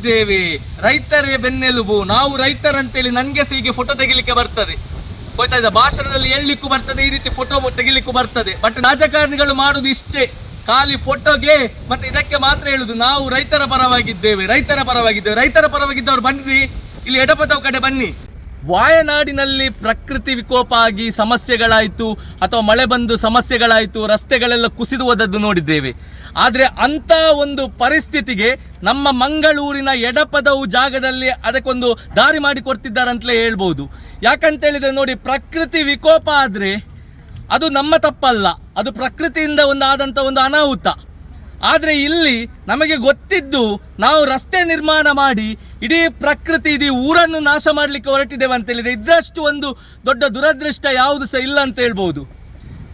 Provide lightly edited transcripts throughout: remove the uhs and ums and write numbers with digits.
ಪರವಾಗಿದ್ದೇವೆ, ರೈತರೇ ಬೆನ್ನೆಲುಬು, ನಾವು ರೈತರಂತೇಳಿ ನನಗೆ ಹೀಗೆ ಫೋಟೋ ತೆಗಿಲಿಕ್ಕೆ ಬರ್ತದೆ, ಗೊತ್ತಾ ಇದೆ, ಭಾಷಣದಲ್ಲಿ ಹೇಳಲಿಕ್ಕೂ ಬರ್ತದೆ, ಈ ರೀತಿ ಫೋಟೋ ತೆಗಿಲಿಕ್ಕೂ ಬರ್ತದೆ. ಬಟ್ ರಾಜಕಾರಣಿಗಳು ಮಾಡುದು ಇಷ್ಟೇ, ಖಾಲಿ ಫೋಟೋಗೆ ಮತ್ತೆ ಇದಕ್ಕೆ ಮಾತ್ರ ಹೇಳುದು ನಾವು ರೈತರ ಪರವಾಗಿದ್ದೇವೆ, ರೈತರ ಪರವಾಗಿದ್ದೇವೆ. ರೈತರ ಪರವಾಗಿದ್ದವ್ರು ಬನ್ನಿ ಇಲ್ಲಿ ಎಡಪದವ ಕಡೆ ಬನ್ನಿ. ವಾಯನಾಡಿನಲ್ಲಿ ಪ್ರಕೃತಿ ವಿಕೋಪ ಆಗಿ ಸಮಸ್ಯೆಗಳಾಯಿತು ಅಥವಾ ಮಳೆ ಬಂದು ಸಮಸ್ಯೆಗಳಾಯಿತು, ರಸ್ತೆಗಳೆಲ್ಲ ಕುಸಿದು ಹೋದದ್ದು ನೋಡಿದ್ದೇವೆ. ಆದರೆ ಅಂಥ ಒಂದು ಪರಿಸ್ಥಿತಿಗೆ ನಮ್ಮ ಮಂಗಳೂರಿನ ಎಡಪದವು ಜಾಗದಲ್ಲಿ ಅದಕ್ಕೊಂದು ದಾರಿ ಮಾಡಿಕೊಡ್ತಿದ್ದಾರಂತಲೇ ಹೇಳ್ಬೋದು. ಯಾಕಂತೇಳಿದರೆ ನೋಡಿ, ಪ್ರಕೃತಿ ವಿಕೋಪ ಆದರೆ ಅದು ನಮ್ಮ ತಪ್ಪಲ್ಲ, ಅದು ಪ್ರಕೃತಿಯಿಂದ ಆದಂಥ ಒಂದು ಅನಾಹುತ. ಆದರೆ ಇಲ್ಲಿ ನಮಗೆ ಗೊತ್ತಿದ್ದು ನಾವು ರಸ್ತೆ ನಿರ್ಮಾಣ ಮಾಡಿ ಇಡೀ ಪ್ರಕೃತಿ, ಇಡೀ ಊರನ್ನು ನಾಶ ಮಾಡಲಿಕ್ಕೆ ಹೊರಟಿದ್ದೇವೆ ಅಂತ ಹೇಳಿದರೆ ಇದರಷ್ಟು ಒಂದು ದೊಡ್ಡ ದುರದೃಷ್ಟ ಯಾವುದು ಸಹ ಇಲ್ಲ ಅಂತ ಹೇಳ್ಬೋದು.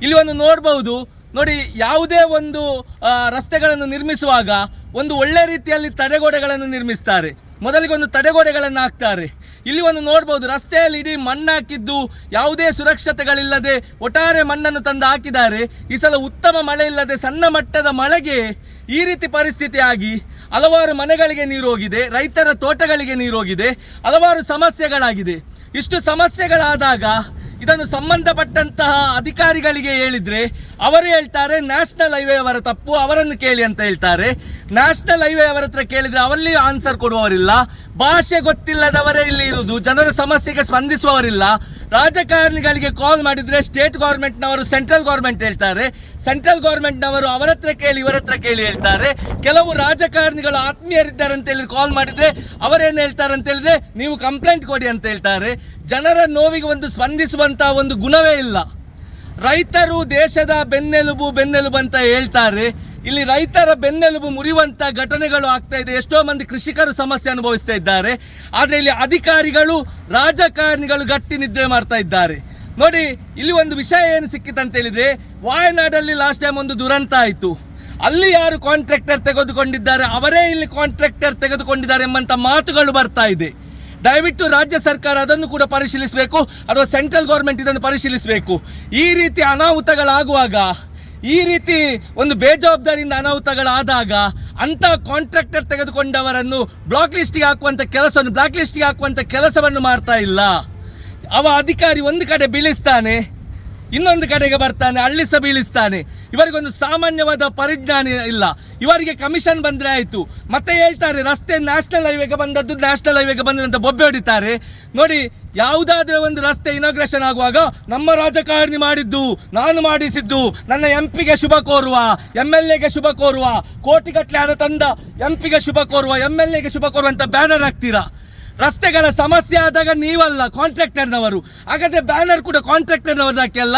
ಇಲ್ಲಿ ಒಂದು ನೋಡ್ಬೋದು ನೋಡಿ, ಯಾವುದೇ ಒಂದು ರಸ್ತೆಗಳನ್ನು ನಿರ್ಮಿಸುವಾಗ ಒಂದು ಒಳ್ಳೆ ರೀತಿಯಲ್ಲಿ ತಡೆಗೋಡೆಗಳನ್ನು ನಿರ್ಮಿಸ್ತಾರೆ, ಮೊದಲಿಗೆ ಒಂದು ತಡೆಗೋಡೆಗಳನ್ನು ಹಾಕ್ತಾರೆ. ಇಲ್ಲಿ ಒಂದು ನೋಡ್ಬೋದು, ರಸ್ತೆಯಲ್ಲಿ ಇಡೀ ಮಣ್ಣು ಹಾಕಿದ್ದು ಯಾವುದೇ ಸುರಕ್ಷತೆಗಳಿಲ್ಲದೆ ಒಟ್ಟಾರೆ ಮಣ್ಣನ್ನು ತಂದು ಹಾಕಿದ್ದಾರೆ. ಈ ಸಲ ಉತ್ತಮ ಮಳೆ ಇಲ್ಲದೆ ಸಣ್ಣ ಮಟ್ಟದ ಮಳೆಗೆ ಈ ರೀತಿ ಪರಿಸ್ಥಿತಿ ಆಗಿ ಹಲವಾರು ಮನೆಗಳಿಗೆ ನೀರು ಹೋಗಿದೆ, ರೈತರ ತೋಟಗಳಿಗೆ ನೀರು ಹೋಗಿದೆ, ಹಲವಾರು ಸಮಸ್ಯೆಗಳಾಗಿದೆ. ಇಷ್ಟು ಸಮಸ್ಯೆಗಳಾದಾಗ ಇದನ್ನು ಸಂಬಂಧಪಟ್ಟಂತಹ ಅಧಿಕಾರಿಗಳಿಗೆ ಹೇಳಿದರೆ ಅವರು ಹೇಳ್ತಾರೆ ನ್ಯಾಷನಲ್ ಹೈವೇ ಅವರ ತಪ್ಪು, ಅವರನ್ನು ಕೇಳಿ ಅಂತ ಹೇಳ್ತಾರೆ. ನ್ಯಾಷನಲ್ ಹೈವೇ ಅವರ ಹತ್ರ ಕೇಳಿದರೆ ಅವರಲ್ಲಿ ಆನ್ಸರ್ ಕೊಡುವವರಿಲ್ಲ, ಭಾಷೆ ಗೊತ್ತಿಲ್ಲದವರೇ ಇಲ್ಲಿ ಇರುವುದು, ಜನರ ಸಮಸ್ಯೆಗೆ ಸ್ಪಂದಿಸುವವರಿಲ್ಲ. ರಾಜಕಾರಣಿಗಳಿಗೆ ಕಾಲ್ ಮಾಡಿದರೆ ಸ್ಟೇಟ್ ಗೌರ್ಮೆಂಟ್ನವರು ಸೆಂಟ್ರಲ್ ಗೌರ್ಮೆಂಟ್ ಹೇಳ್ತಾರೆ, ಸೆಂಟ್ರಲ್ ಗೌರ್ಮೆಂಟ್ನವರು ಅವರ ಹತ್ರ ಕೇಳಿ ಇವರ ಹತ್ರ ಕೇಳಿ ಹೇಳ್ತಾರೆ. ಕೆಲವು ರಾಜಕಾರಣಿಗಳು ಆತ್ಮೀಯರಿದ್ದಾರೆ ಅಂತ ಹೇಳಿ ಕಾಲ್ ಮಾಡಿದರೆ ಅವರೇನು ಹೇಳ್ತಾರೆ ಅಂತ ಹೇಳಿದ್ರೆ ನೀವು ಕಂಪ್ಲೇಂಟ್ ಕೊಡಿ ಅಂತ ಹೇಳ್ತಾರೆ. ಜನರ ನೋವಿಗೆ ಒಂದು ಸ್ಪಂದಿಸುವಂತಹ ಒಂದು ಗುಣವೇ ಇಲ್ಲ. ರೈತರು ದೇಶದ ಬೆನ್ನೆಲುಬು ಅಂತ ಹೇಳ್ತಾರೆ. ಇಲ್ಲಿ ರೈತರ ಬೆನ್ನೆಲುಬು ಮುರಿಯುವಂಥ ಘಟನೆಗಳು ಆಗ್ತಾ ಇದೆ. ಎಷ್ಟೋ ಮಂದಿ ಕೃಷಿಕರು ಸಮಸ್ಯೆ ಅನುಭವಿಸ್ತಾ ಇದ್ದಾರೆ. ಆದರೆ ಇಲ್ಲಿ ಅಧಿಕಾರಿಗಳು, ರಾಜಕಾರಣಿಗಳು ಗಟ್ಟಿ ನಿದ್ರೆ ಮಾಡ್ತಾ ಇದ್ದಾರೆ. ನೋಡಿ, ಇಲ್ಲಿ ಒಂದು ವಿಷಯ ಏನು ಸಿಕ್ಕಿತಂತ ಹೇಳಿದ್ರೆ, ವಾಯನಾಡಲ್ಲಿ ಲಾಸ್ಟ್ ಟೈಮ್ ಒಂದು ದುರಂತ ಆಯಿತು. ಅಲ್ಲಿ ಯಾರು ಕಾಂಟ್ರಾಕ್ಟರ್ ತೆಗೆದುಕೊಂಡಿದ್ದಾರೆ ಅವರೇ ಇಲ್ಲಿ ಕಾಂಟ್ರಾಕ್ಟರ್ ತೆಗೆದುಕೊಂಡಿದ್ದಾರೆ ಎಂಬಂಥ ಮಾತುಗಳು ಬರ್ತಾ ಇದೆ. ದಯವಿಟ್ಟು ರಾಜ್ಯ ಸರ್ಕಾರ ಅದನ್ನು ಕೂಡ ಪರಿಶೀಲಿಸಬೇಕು, ಅಥವಾ ಸೆಂಟ್ರಲ್ ಗೌರ್ಮೆಂಟ್ ಇದನ್ನು ಪರಿಶೀಲಿಸಬೇಕು. ಈ ರೀತಿ ಅನಾಹುತಗಳಾಗುವಾಗ, ಈ ರೀತಿ ಒಂದು ಬೇಜವಾಬ್ದಾರಿಯಿಂದ ಅನಾಹುತಗಳಾದಾಗ ಅಂಥ ಕಾಂಟ್ರಾಕ್ಟರ್ ತೆಗೆದುಕೊಂಡವರನ್ನು ಬ್ಲಾಕ್ ಲಿಸ್ಟಿಗೆ ಹಾಕುವಂಥ ಕೆಲಸವನ್ನು ಮಾಡ್ತಾ ಇಲ್ಲ. ಅವ ಅಧಿಕಾರಿ ಒಂದು ಕಡೆ ಬೀಳಿಸ್ತಾನೆ, ಇನ್ನೊಂದು ಕಡೆಗೆ ಬರ್ತಾನೆ, ಅಲ್ಲಿ ಸಹ ಬೀಳಿಸ್ತಾನೆ. ಇವರಿಗೊಂದು ಸಾಮಾನ್ಯವಾದ ಪರಿಜ್ಞಾನ ಇಲ್ಲ. ಇವರಿಗೆ ಕಮಿಷನ್ ಬಂದರೆ ಆಯಿತು, ಮತ್ತೆ ಹೇಳ್ತಾರೆ ರಸ್ತೆ ನ್ಯಾಷನಲ್ ಹೈವೇಗೆ ಬಂದದ್ದು ಅಂತ ಬೊಬ್ಬೆ ಹೊಡಿತಾರೆ. ನೋಡಿ, ಯಾವುದಾದ್ರೂ ಒಂದು ರಸ್ತೆ ಇನಾಗ್ರೇಷನ್ ಆಗುವಾಗ ನಮ್ಮ ರಾಜಕಾರಣಿ ಮಾಡಿದ್ದು, ನಾನು ಮಾಡಿಸಿದ್ದು, ನನ್ನ ಎಂಪಿಗೆ ಶುಭ ಕೋರುವ, MLAಗೆ ಶುಭ ಕೋರುವ, ಕೋಟಿಗಟ್ಟಲೆ ಹಣ ತಂದ ಎಂಪಿಗೆ ಶುಭ ಕೋರುವ, MLAಗೆ ಶುಭ ಕೋರುವ ಅಂತ ಬ್ಯಾನರ್ ಹಾಕ್ತೀರಾ. ರಸ್ತೆಗಳ ಸಮಸ್ಯೆ ಆದಾಗ ನೀವಲ್ಲ, ಕಾಂಟ್ರಾಕ್ಟರ್ನವರು. ಹಾಗಾದ್ರೆ ಬ್ಯಾನರ್ ಕೂಡ ಕಾಂಟ್ರಾಕ್ಟರ್ನವರದಾಕೆ ಅಲ್ಲ,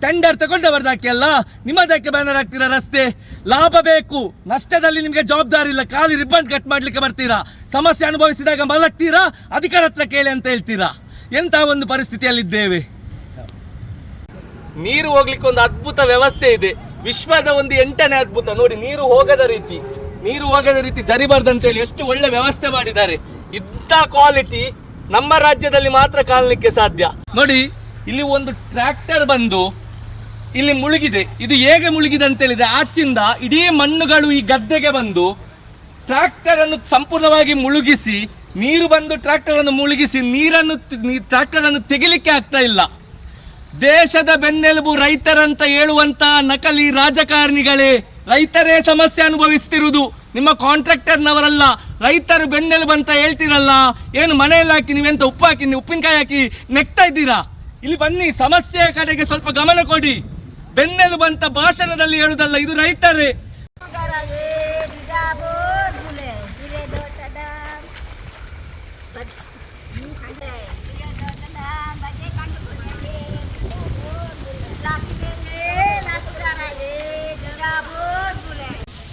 ಟೆಂಡರ್ ತಗೊಂಡವರದಾಕೆ ಅಲ್ಲ, ನಿಮ್ಮದಕ್ಕೆ ಬ್ಯಾನರ್ ಹಾಕ್ತೀರಾ? ರಸ್ತೆ ಲಾಭ ಬೇಕು, ನಷ್ಟದಲ್ಲಿ ನಿಮಗೆ ಜವಾಬ್ದಾರಿ ಇಲ್ಲ, ಖಾಲಿ ರಿಬ್ಬನ್ ಕಟ್ ಮಾಡ್ಲಿಕ್ಕೆ ಬರ್ತೀರಾ, ಸಮಸ್ಯೆ ಅನುಭವಿಸಿದಾಗ ಮಲಗ್ತೀರಾ, ಅಧಿಕಾರ ಹತ್ರ ಕೇಳಿ ಅಂತ ಹೇಳ್ತೀರಾ. ಎಂಥ ಒಂದು ಪರಿಸ್ಥಿತಿಯಲ್ಲಿದ್ದೇವೆ. ನೀರು ಹೋಗ್ಲಿಕ್ಕೆ ಒಂದು ಅದ್ಭುತ ವ್ಯವಸ್ಥೆ ಇದೆ, ವಿಶ್ವದ ಒಂದು 8ನೇ ಅದ್ಭುತ. ನೋಡಿ, ನೀರು ಹೋಗದ ರೀತಿ ಜರಿಬಾರ್ದಂತೇಳಿ ಎಷ್ಟು ಒಳ್ಳೆ ವ್ಯವಸ್ಥೆ ಮಾಡಿದ್ದಾರೆ. ಇಂಥ ಕ್ವಾಲಿಟಿ ನಮ್ಮ ರಾಜ್ಯದಲ್ಲಿ ಮಾತ್ರ ಕಾಣಲಿಕ್ಕೆ ಸಾಧ್ಯ. ನೋಡಿ, ಇಲ್ಲಿ ಒಂದು ಟ್ರ್ಯಾಕ್ಟರ್ ಬಂದು ಇಲ್ಲಿ ಮುಳುಗಿದೆ. ಇದು ಹೇಗೆ ಮುಳುಗಿದೆ ಅಂತ ಹೇಳಿದ್ರೆ, ಆಚಿಂದ ಇಡೀ ಮಣ್ಣುಗಳು ಈ ಗದ್ದೆಗೆ ಬಂದು ಟ್ರ್ಯಾಕ್ಟರ್ ಅನ್ನು ಸಂಪೂರ್ಣವಾಗಿ ಮುಳುಗಿಸಿ, ನೀರು ಬಂದು ಟ್ರ್ಯಾಕ್ಟರ್ ಅನ್ನು ಮುಳುಗಿಸಿ ಟ್ರ್ಯಾಕ್ಟರ್ ಅನ್ನು ತೆಗಿಲಿಕ್ಕೆ ಆಗ್ತಾ ಇಲ್ಲ. ದೇಶದ ಬೆನ್ನೆಲುಬು ರೈತರಂತ ಹೇಳುವಂತ ನಕಲಿ ರಾಜಕಾರಣಿಗಳೇ ರೈತರೇ ಸಮಸ್ಯೆ ಅನುಭವಿಸ್ತಿರುವುದು, ನಿಮ್ಮ ಕಾಂಟ್ರಾಕ್ಟರ್ನವರಲ್ಲ. ರೈತರು ಬೆನ್ನೆಲುಬು ಅಂತ ಹೇಳ್ತಿರಲ್ಲ, ಏನು ಮನೆಯಲ್ಲಿ ಹಾಕಿ ನೀವೆಂತ ಉಪ್ಪು ಹಾಕಿ ಉಪ್ಪಿನಕಾಯಿ ಹಾಕಿ ನೆಕ್ತಾ ಇದ್ದೀರಾ? ಇಲ್ಲಿ ಬನ್ನಿ, ಸಮಸ್ಯೆಯ ಕಡೆಗೆ ಸ್ವಲ್ಪ ಗಮನ ಕೊಡಿ. ಬೆನ್ನೆಲುಬು ಅಂತ ಭಾಷಣದಲ್ಲಿ ಹೇಳುದಲ್ಲ, ಇದು ರೈತರೇ.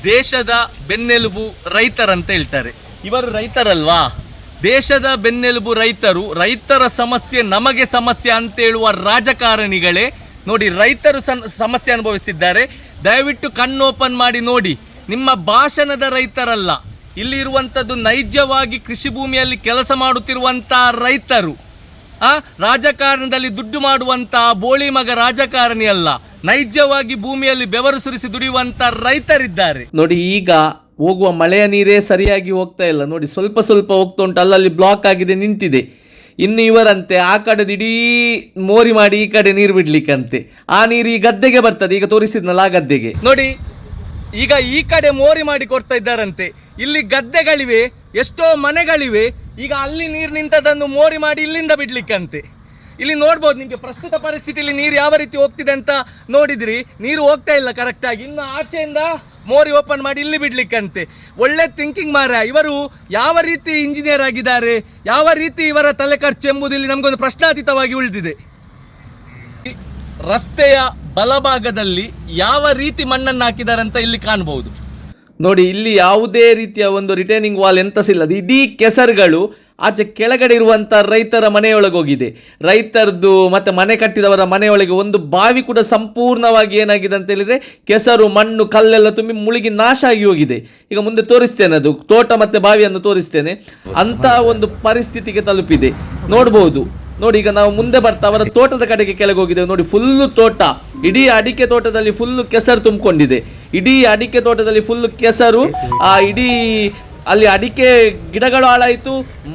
ದೇಶದ ಬೆನ್ನೆಲುಬು ರೈತರಂತ ಹೇಳ್ತಾರೆ. ಇವರು ರೈತರಲ್ವಾ? ದೇಶದ ಬೆನ್ನೆಲುಬು ರೈತರು, ರೈತರ ಸಮಸ್ಯೆ ನಮಗೆ ಸಮಸ್ಯೆ ಅಂತ ಹೇಳುವ ರಾಜಕಾರಣಿಗಳೇ ನೋಡಿ ರೈತರು ಸಮಸ್ಯೆ ಅನುಭವಿಸ್ತಿದ್ದಾರೆ. ದಯವಿಟ್ಟು ಕಣ್ಣು ಓಪನ್ ಮಾಡಿ ನೋಡಿ. ನಿಮ್ಮ ಭಾಷಣದ ರೈತರಲ್ಲ, ಇಲ್ಲಿರುವಂಥದ್ದು ನೈಜವಾಗಿ ಕೃಷಿ ಭೂಮಿಯಲ್ಲಿ ಕೆಲಸ ಮಾಡುತ್ತಿರುವಂಥ ರೈತರು. ರಾಜಕಾರಣದಲ್ಲಿ ದುಡ್ಡು ಮಾಡುವಂಥ ಬೋಳಿ ಮಗ ರಾಜಕಾರಣಿ ಅಲ್ಲ, ನೈಜವಾಗಿ ಭೂಮಿಯಲ್ಲಿ ಬೆವರು ಸುರಿಸಿ ದುಡಿಯುವಂಥ ರೈತರಿದ್ದಾರೆ. ನೋಡಿ, ಈಗ ಹೋಗುವ ಮಳೆಯ ನೀರೇ ಸರಿಯಾಗಿ ಹೋಗ್ತಾ ಇಲ್ಲ ನೋಡಿ, ಸ್ವಲ್ಪ ಸ್ವಲ್ಪ ಹೋಗ್ತಾ ಉಂಟು, ಅಲ್ಲಲ್ಲಿ ಬ್ಲಾಕ್ ಆಗಿದೆ, ನಿಂತಿದೆ. ಇನ್ನು ಇವರಂತೆ ಆ ಕಡೆ ಇಡೀ ಮೋರಿ ಮಾಡಿ ಈ ಕಡೆ ನೀರು ಬಿಡ್ಲಿಕ್ಕಂತೆ. ಆ ನೀರು ಈ ಗದ್ದೆಗೆ ಬರ್ತದೆ, ಈಗ ತೋರಿಸಿದ್ನಲ್ಲ ಆ ಗದ್ದೆಗೆ ನೋಡಿ. ಈಗ ಈ ಕಡೆ ಮೋರಿ ಮಾಡಿ ಕೊಡ್ತಾ ಇದ್ದಾರಂತೆ. ಇಲ್ಲಿ ಗದ್ದೆಗಳಿವೆ, ಎಷ್ಟೋ ಮನೆಗಳಿವೆ. ಈಗ ಅಲ್ಲಿ ನೀರು ನಿಂತದನ್ನು ಮೋರಿ ಮಾಡಿ ಇಲ್ಲಿಂದ ಬಿಡ್ಲಿಕ್ಕಂತೆ. ಇಲ್ಲಿ ನೋಡ್ಬೋದು ನಿಮಗೆ ಪ್ರಸ್ತುತ ಪರಿಸ್ಥಿತಿಯಲ್ಲಿ ನೀರು ಯಾವ ರೀತಿ ಹೋಗ್ತಿದೆ ಅಂತ ನೋಡಿದ್ರಿ. ನೀರು ಹೋಗ್ತಾ ಇಲ್ಲ ಕರೆಕ್ಟಾಗಿ. ಇನ್ನು ಆಚೆಯಿಂದ ಮೋರಿ ಓಪನ್ ಮಾಡಿ ಇಲ್ಲಿ ಬಿಡ್ಲಿಕ್ಕಂತೆ. ಒಳ್ಳೆ ಥಿಂಕಿಂಗ್ ಮಾರ. ಇವರು ಯಾವ ರೀತಿ ಇಂಜಿನಿಯರ್ ಆಗಿದ್ದಾರೆ, ಯಾವ ರೀತಿ ಇವರ ತಲೆ ಖರ್ಚು ಎಂಬುದು ಇಲ್ಲಿ ನಮಗೊಂದು ಪ್ರಶ್ನಾತೀತವಾಗಿ ಉಳಿದಿದೆ. ರಸ್ತೆಯ ಬಲಭಾಗದಲ್ಲಿ ಯಾವ ರೀತಿ ಮಣ್ಣನ್ನು ಹಾಕಿದ್ದಾರೆ ಅಂತ ಇಲ್ಲಿ ಕಾಣಬಹುದು ನೋಡಿ. ಇಲ್ಲಿ ಯಾವುದೇ ರೀತಿಯ ಒಂದು ರಿಟೈನಿಂಗ್ ವಾಲ್ ಎಂತಸಿಲ್ಲ, ಇಡೀ ಕೆಸರುಗಳು ಆಚೆ ಕೆಳಗಡೆ ಇರುವಂಥ ರೈತರ ಮನೆಯೊಳಗೆ ಹೋಗಿದೆ. ರೈತರದ್ದು ಮತ್ತು ಮನೆ ಕಟ್ಟಿದವರ ಮನೆಯೊಳಗೆ ಒಂದು ಬಾವಿ ಕೂಡ ಸಂಪೂರ್ಣವಾಗಿ ಏನಾಗಿದೆ ಅಂತ ಹೇಳಿದರೆ ಕೆಸರು, ಮಣ್ಣು, ಕಲ್ಲೆಲ್ಲ ತುಂಬಿ ಮುಳುಗಿ ನಾಶ ಆಗಿ ಹೋಗಿದೆ. ಈಗ ಮುಂದೆ ತೋರಿಸ್ತೇನೆ, ಅದು ತೋಟ ಮತ್ತು ಬಾವಿಯನ್ನು ತೋರಿಸ್ತೇನೆ. ಅಂಥ ಒಂದು ಪರಿಸ್ಥಿತಿಗೆ ತಲುಪಿದೆ ನೋಡ್ಬೋದು ನೋಡಿ. ಈಗ ನಾವು ಮುಂದೆ ಬರ್ತಾ ಅವರ ತೋಟದ ಕಡೆಗೆ ಕೆಳಗೆ ಹೋಗಿದ್ದೇವೆ ನೋಡಿ. ಫುಲ್ಲು ತೋಟ, ಇಡೀ ಅಡಿಕೆ ತೋಟದಲ್ಲಿ ಫುಲ್ಲು ಕೆಸರು ತುಂಬಿಕೊಂಡಿದೆ. ಇಡೀ ಅಡಿಕೆ ತೋಟದಲ್ಲಿ ಫುಲ್ಲು ಕೆಸರು. ಆ ಇಡೀ ಅಲ್ಲಿ ಅಡಿಕೆ ಗಿಡಗಳು ಹಾಳಾಯಿತು,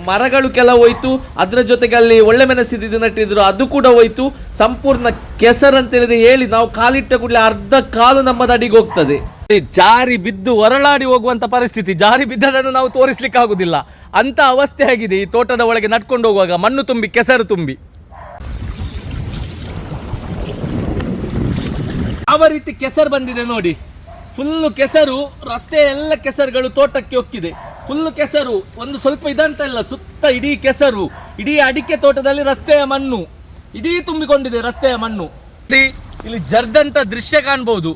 ಮರಗಳು ಕೆಲವು ಹೋಯ್ತು, ಅದರ ಜೊತೆಗೆ ಅಲ್ಲಿ ಒಳ್ಳೆ ಮೆಣಸಿದ್ದು ನಟ್ಟಿದ್ರು, ಅದು ಕೂಡ ಹೋಯ್ತು. ಸಂಪೂರ್ಣ ಕೆಸರು ಅಂತ ಹೇಳಿದ್ರೆ ಹೇಳಿ ನಾವು ಕಾಲಿಟ್ಟ ಕೂಡಲೇ ಅರ್ಧ ಕಾಲು ನಮ್ಮದು ಅಡಿಗೆ ಹೋಗ್ತದೆ. ಜಾರಿ ಬಿದ್ದು ಹೊರಳಾಡಿ ಹೋಗುವಂತ ಪರಿಸ್ಥಿತಿ. ಜಾರಿ ಬಿದ್ದದನ್ನು ನಾವು ತೋರಿಸ್ಲಿಕ್ಕೆ ಆಗುದಿಲ್ಲ, ಅಂತ ಅವಸ್ಥೆ ಆಗಿದೆ ಈ ತೋಟದ ಒಳಗೆ ನಡ್ಕೊಂಡು ಹೋಗುವಾಗ. ಮಣ್ಣು ತುಂಬಿ, ಕೆಸರು ತುಂಬಿ ಯಾವ ರೀತಿ ಕೆಸರು ಬಂದಿದೆ ನೋಡಿ. ಫುಲ್ಲು ಕೆಸರು, ರಸ್ತೆ ಎಲ್ಲ ಕೆಸರುಗಳು ತೋಟಕ್ಕೆ ಹೋಗ್ತಿದೆ. ಫುಲ್ಲು ಕೆಸರು, ಒಂದು ಸ್ವಲ್ಪ ಇದಂತ ಇಲ್ಲ, ಸುತ್ತ ಇಡೀ ಕೆಸರು. ಇಡೀ ಅಡಿಕೆ ತೋಟದಲ್ಲಿ ರಸ್ತೆಯ ಮಣ್ಣು ಇಡೀ ತುಂಬಿಕೊಂಡಿದೆ, ರಸ್ತೆಯ ಮಣ್ಣು. ಇಲ್ಲಿ ಜರ್ದಂತ ದೃಶ್ಯ ಕಾಣ್ಬಹುದು.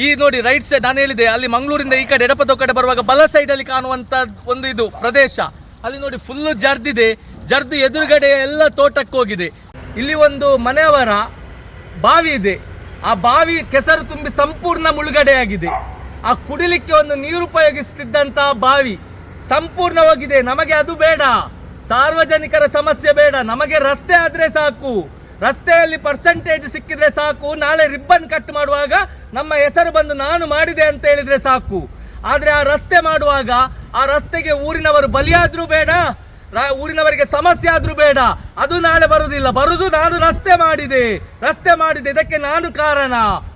ಈ ನೋಡಿ ರೈಟ್ ಸೈಡ್, ನಾನು ಹೇಳಿದೆ ಅಲ್ಲಿ ಮಂಗಳೂರಿಂದ ಈ ಕಡೆ ಎಡಪದ ಕಡೆ ಬರುವಾಗ ಬಲ ಸೈಡಲ್ಲಿ ಕಾಣುವಂಥ ಒಂದು ಇದು ಪ್ರದೇಶ. ಅಲ್ಲಿ ನೋಡಿ ಫುಲ್ಲು ಜರ್ದಿದೆ. ಜರ್ದು ಎದುರುಗಡೆ ಎಲ್ಲ ತೋಟಕ್ಕೆ ಹೋಗಿದೆ. ಇಲ್ಲಿ ಒಂದು ಮನೆಯವರ ಬಾವಿ ಇದೆ. ಆ ಬಾವಿ ಕೆಸರು ತುಂಬಿ ಸಂಪೂರ್ಣ ಮುಳುಗಡೆಯಾಗಿದೆ. ಆ ಕುಡಿಲಿಕ್ಕೆ ಒಂದು ನೀರು ಉಪಯೋಗಿಸುತ್ತಿದ್ದಂತಹ ಬಾವಿ ಸಂಪೂರ್ಣ ಹೋಗಿದೆ. ನಮಗೆ ಅದು ಬೇಡ, ಸಾರ್ವಜನಿಕರ ಸಮಸ್ಯೆ ಬೇಡ, ನಮಗೆ ರಸ್ತೆ ಆದ್ರೆ ಸಾಕು. ರಸ್ತೆಯಲ್ಲಿ ಪರ್ಸೆಂಟೇಜ್ ಸಿಕ್ಕಿದ್ರೆ ಸಾಕು. ನಾಳೆ ರಿಬ್ಬನ್ ಕಟ್ ಮಾಡುವಾಗ ನಮ್ಮ ಹೆಸರು ಬಂದು ನಾನು ಮಾಡಿದೆ ಅಂತ ಹೇಳಿದ್ರೆ ಸಾಕು. ಆದರೆ ಆ ರಸ್ತೆ ಮಾಡುವಾಗ ಆ ರಸ್ತೆಗೆ ಊರಿನವರು ಬಲಿಯಾದ್ರೂ ಬೇಡ, ಊರಿನವರಿಗೆ ಸಮಸ್ಯೆ ಆದ್ರೂ ಬೇಡ. ಅದು ನಾಳೆ ಬರುವುದಿಲ್ಲ. ಬರುವುದು ನಾನು ರಸ್ತೆ ಮಾಡಿದೆ, ಇದಕ್ಕೆ ನಾನು ಕಾರಣ,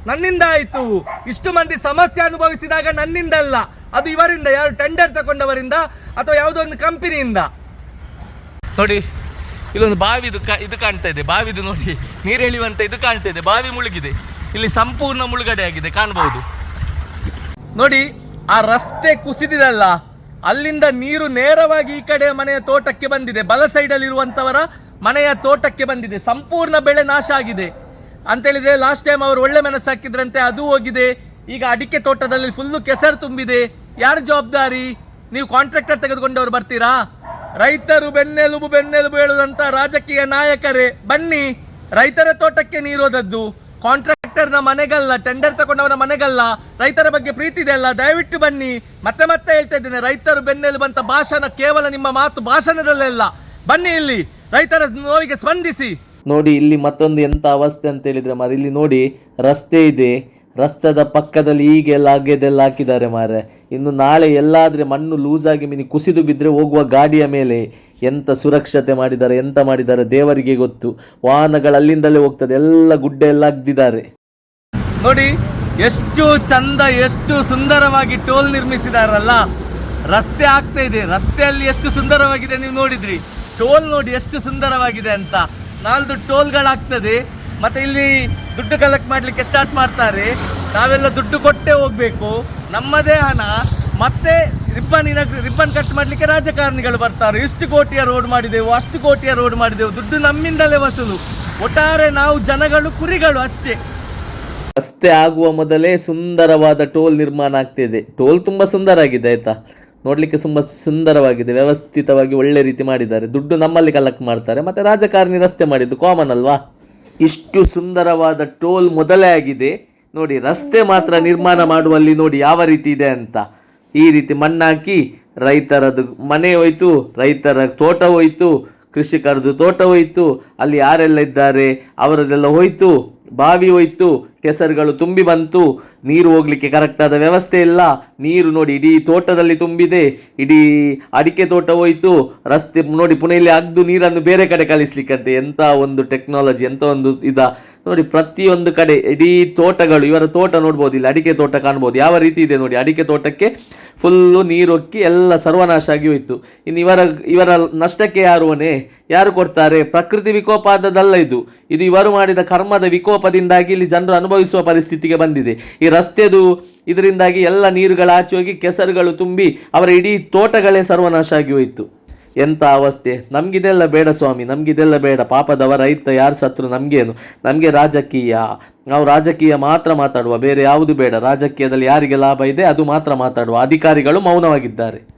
ನನ್ನಿಂದ ಆಯಿತು. ಇಷ್ಟು ಮಂದಿ ಸಮಸ್ಯೆ ಅನುಭವಿಸಿದಾಗ ನನ್ನಿಂದಲ್ಲ, ಅದು ಇವರಿಂದ, ಯಾರು ಟೆಂಡರ್ ತಗೊಂಡವರಿಂದ ಅಥವಾ ಯಾವುದೋ ಒಂದು ಕಂಪನಿಯಿಂದ. ನೋಡಿ ಇಲ್ಲೊಂದು ಬಾವಿದು ಇದು ಕಾಣ್ತಾ ಇದೆ. ಬಾವಿದು ನೋಡಿ ನೀರು ಎಳೆಯುವಂತ ಇದು ಕಾಣ್ತಾ ಇದೆ. ಬಾವಿ ಮುಳುಗಿದೆ, ಇಲ್ಲಿ ಸಂಪೂರ್ಣ ಮುಳುಗಡೆ ಆಗಿದೆ, ಕಾಣಬಹುದು ನೋಡಿ. ಆ ರಸ್ತೆ ಕುಸಿದಿದಲ್ಲ, ಅಲ್ಲಿಂದ ನೀರು ನೇರವಾಗಿ ಈ ಕಡೆ ಮನೆಯ ತೋಟಕ್ಕೆ ಬಂದಿದೆ. ಬಲ ಸೈಡಲ್ಲಿ ಇರುವಂಥವರ ಮನೆಯ ತೋಟಕ್ಕೆ ಬಂದಿದೆ. ಸಂಪೂರ್ಣ ಬೆಳೆ ನಾಶ ಆಗಿದೆ ಅಂತೇಳಿದರೆ, ಲಾಸ್ಟ್ ಟೈಮ್ ಅವರು ಒಳ್ಳೆ ಮೆಣಸು ಹಾಕಿದ್ರಂತೆ, ಅದು ಹೋಗಿದೆ. ಈಗ ಅಡಿಕೆ ತೋಟದಲ್ಲಿ ಫುಲ್ಲು ಕೆಸರು ತುಂಬಿದೆ. ಯಾರು ಜವಾಬ್ದಾರಿ? ನೀವು ಕಾಂಟ್ರಾಕ್ಟರ್ ತೆಗೆದುಕೊಂಡವರು ಬರ್ತೀರಾ? ರೈತರು ಬೆನ್ನೆಲುಬು ಹೇಳುವಂಥ ರಾಜಕೀಯ ನಾಯಕರೇ ಬನ್ನಿ. ರೈತರ ತೋಟಕ್ಕೆ ನೀರೋದದ್ದು ಕಾಂಟ್ರಾಕ್ಟರ್ನ ಮನೆಗಲ್ಲ, ಟೆಂಡರ್ ತಗೊಂಡವರ ಮನೆಗಲ್ಲ. ರೈತರ ಬಗ್ಗೆ ಪ್ರೀತಿ ಇದೆ ಅಲ್ಲ, ದಯವಿಟ್ಟು ಬನ್ನಿ. ಮತ್ತೆ ಹೇಳ್ತಾ ಇದ್ದೇನೆ, ರೈತರು ಬೆನ್ನೆಲುಬಂತ ಭಾಷಣ ಕೇವಲ ನಿಮ್ಮ ಮಾತು ಭಾಷಣದಲ್ಲೆಲ್ಲ. ಬನ್ನಿ ಇಲ್ಲಿ, ರೈತರ ನೋವಿಗೆ ಸ್ಪಂದಿಸಿ. ನೋಡಿ ಇಲ್ಲಿ ಮತ್ತೊಂದು ಎಂತ ಅವಸ್ಥೆ ಅಂತ ಹೇಳಿದ್ರೆ ಮಾರೆ, ಇಲ್ಲಿ ನೋಡಿ ರಸ್ತೆ ಇದೆ, ರಸ್ತೆದ ಪಕ್ಕದಲ್ಲಿ ಹೀಗೆಲ್ಲ ಅಗೆದೆಲ್ಲ ಹಾಕಿದ್ದಾರೆ ಮಾರೆ. ಇನ್ನು ನಾಳೆ ಎಲ್ಲಾದರೆ ಮಣ್ಣು ಲೂಸಾಗಿ ಮಿನಿ ಕುಸಿದು ಬಿದ್ದರೆ ಹೋಗುವ ಗಾಡಿಯ ಮೇಲೆ ಎಂಥ ಸುರಕ್ಷತೆ ಮಾಡಿದ್ದಾರೆ, ಎಂತ ಮಾಡಿದ್ದಾರೆ ದೇವರಿಗೆ ಗೊತ್ತು. ವಾಹನಗಳು ಅಲ್ಲಿಂದಲೇ ಹೋಗ್ತದೆ, ಎಲ್ಲ ಗುಡ್ಡೆ ಎಲ್ಲ ಅಗ್ದಿದ್ದಾರೆ ನೋಡಿ. ಎಷ್ಟು ಚಂದ, ಎಷ್ಟು ಸುಂದರವಾಗಿ ಟೋಲ್ ನಿರ್ಮಿಸಿದಾರಲ್ಲ. ರಸ್ತೆ ಆಗ್ತಾ ಇದೆ, ರಸ್ತೆಯಲ್ಲಿ ಎಷ್ಟು ಸುಂದರವಾಗಿದೆ ನೀವು ನೋಡಿದ್ರಿ. ಟೋಲ್ ನೋಡಿ ಎಷ್ಟು ಸುಂದರವಾಗಿದೆ ಅಂತ. 4 ಟೋಲ್ಗಳಾಗ್ತದೆ. ಮತ್ತು ಇಲ್ಲಿ ದುಡ್ಡು ಕಲೆಕ್ಟ್ ಮಾಡಲಿಕ್ಕೆ ಸ್ಟಾರ್ಟ್ ಮಾಡ್ತಾರೆ. ನಾವೆಲ್ಲ ದುಡ್ಡು ಕೊಟ್ಟೇ ಹೋಗಬೇಕು, ನಮ್ಮದೇ ಹಣ. ಮತ್ತೆ ರಿಬ್ಬನ್ ಕಟ್ ಮಾಡಲಿಕ್ಕೆ ರಾಜಕಾರಣಿಗಳು ಬರ್ತಾರೆ. ಇಷ್ಟು ಕೋಟಿಯ ರೋಡ್ ಮಾಡಿದೆವು, ಅಷ್ಟು ಕೋಟಿಯ ರೋಡ್ ಮಾಡಿದೆವು, ದುಡ್ಡು ನಮ್ಮಿಂದಲೇ ವಸೂಲು. ಒಟ್ಟಾರೆ ನಾವು ಜನಗಳು ಕುರಿಗಳು ಅಷ್ಟೇ. ರಸ್ತೆ ಆಗುವ ಮೊದಲೇ ಸುಂದರವಾದ ಟೋಲ್ ನಿರ್ಮಾಣ ಆಗ್ತಿದೆ. ಟೋಲ್ ತುಂಬ ಸುಂದರ ಆಗಿದೆ ಆಯಿತಾ, ನೋಡಲಿಕ್ಕೆ ತುಂಬ ಸುಂದರವಾಗಿದೆ, ವ್ಯವಸ್ಥಿತವಾಗಿ ಒಳ್ಳೆ ರೀತಿ ಮಾಡಿದ್ದಾರೆ. ದುಡ್ಡು ನಮ್ಮಲ್ಲಿ ಕಲೆಕ್ಟ್ ಮಾಡ್ತಾರೆ, ಮತ್ತು ರಾಜಕಾರಣಿ ರಸ್ತೆ ಮಾಡಿದ್ದು ಕಾಮನ್ ಅಲ್ವಾ. ಇಷ್ಟು ಸುಂದರವಾದ ಟೋಲ್ ಮೊದಲೇ ಆಗಿದೆ ನೋಡಿ. ರಸ್ತೆ ಮಾತ್ರ ನಿರ್ಮಾಣ ಮಾಡುವಲ್ಲಿ ನೋಡಿ ಯಾವ ರೀತಿ ಇದೆ ಅಂತ. ಈ ರೀತಿ ಮಣ್ಣಾಕಿ ರೈತರದ್ದು ಮನೆ ಹೋಯ್ತು, ರೈತರ ತೋಟ ಹೋಯ್ತು, ಕೃಷಿಕರದ್ದು ತೋಟ ಹೋಯ್ತು, ಅಲ್ಲಿ ಯಾರೆಲ್ಲ ಇದ್ದಾರೆ ಅವರದೆಲ್ಲ ಹೋಯ್ತು. ಬಾವಿ ಹೋಯ್ತು, ಕೆಸರುಗಳು ತುಂಬಿ ಬಂತು, ನೀರು ಹೋಗ್ಲಿಕ್ಕೆ ಕರೆಕ್ಟಾದ ವ್ಯವಸ್ಥೆ ಇಲ್ಲ. ನೀರು ನೋಡಿ ಇಡೀ ತೋಟದಲ್ಲಿ ತುಂಬಿದೆ, ಇಡೀ ಅಡಿಕೆ ತೋಟ ಹೋಯ್ತು, ರಸ್ತೆ ನೋಡಿ ಪುನಃ ಇಲ್ಲಿ ಅಗ್ದು ನೀರನ್ನು ಬೇರೆ ಕಡೆ ಕಳಿಸ್ಲಿಕ್ಕಂತೆ. ಎಂಥ ಒಂದು ಟೆಕ್ನಾಲಜಿ, ಎಂಥ ಒಂದು ನೋಡಿ. ಪ್ರತಿಯೊಂದು ಕಡೆ ಇಡೀ ತೋಟಗಳು, ಇವರ ತೋಟ ನೋಡ್ಬೋದು, ಇಲ್ಲಿ ಅಡಿಕೆ ತೋಟ ಕಾಣ್ಬೋದು ಯಾವ ರೀತಿ ಇದೆ ನೋಡಿ. ಅಡಿಕೆ ತೋಟಕ್ಕೆ ಫುಲ್ಲು ನೀರು ಹೊಕ್ಕಿ ಎಲ್ಲ ಸರ್ವನಾಶ ಆಗಿ ಹೋಯ್ತು. ಇನ್ನು ಇವರ ನಷ್ಟಕ್ಕೆ ಯಾರು ಕೊಡ್ತಾರೆ? ಪ್ರಕೃತಿ ವಿಕೋಪ ಆದದಲ್ಲ ಇದು ಇವರು ಮಾಡಿದ ಕರ್ಮದ ವಿಕೋಪದಿಂದಾಗಿ ಇಲ್ಲಿ ಜನರು ಅನುಭವಿಸುವ ಪರಿಸ್ಥಿತಿಗೆ ಬಂದಿದೆ. ಈ ರಸ್ತೆದು ಇದರಿಂದಾಗಿ ಎಲ್ಲ ನೀರುಗಳು ಆಚೆ ಹೋಗಿ ಕೆಸರುಗಳು ತುಂಬಿ ಅವರ ಇಡೀ ತೋಟಗಳೇ ಸರ್ವನಾಶ ಆಗಿ ಹೋಯಿತು. ಎಂಥ ಅವಸ್ಥೆ! ನಮಗಿದೆಲ್ಲ ಬೇಡ ಸ್ವಾಮಿ, ನಮಗಿದೆಲ್ಲ ಬೇಡ. ಪಾಪದವ ರೈತ ಯಾರು ಸತ್ರು ನಮಗೇನು? ನಮಗೆ ರಾಜಕೀಯ, ನಾವು ರಾಜಕೀಯ ಮಾತ್ರ ಮಾತಾಡುವ, ಬೇರೆ ಯಾವುದು ಬೇಡ. ರಾಜಕೀಯದಲ್ಲಿ ಯಾರಿಗೆ ಲಾಭ ಇದೆ ಅದು ಮಾತ್ರ ಮಾತಾಡುವ. ಅಧಿಕಾರಿಗಳು ಮೌನವಾಗಿದ್ದಾರೆ.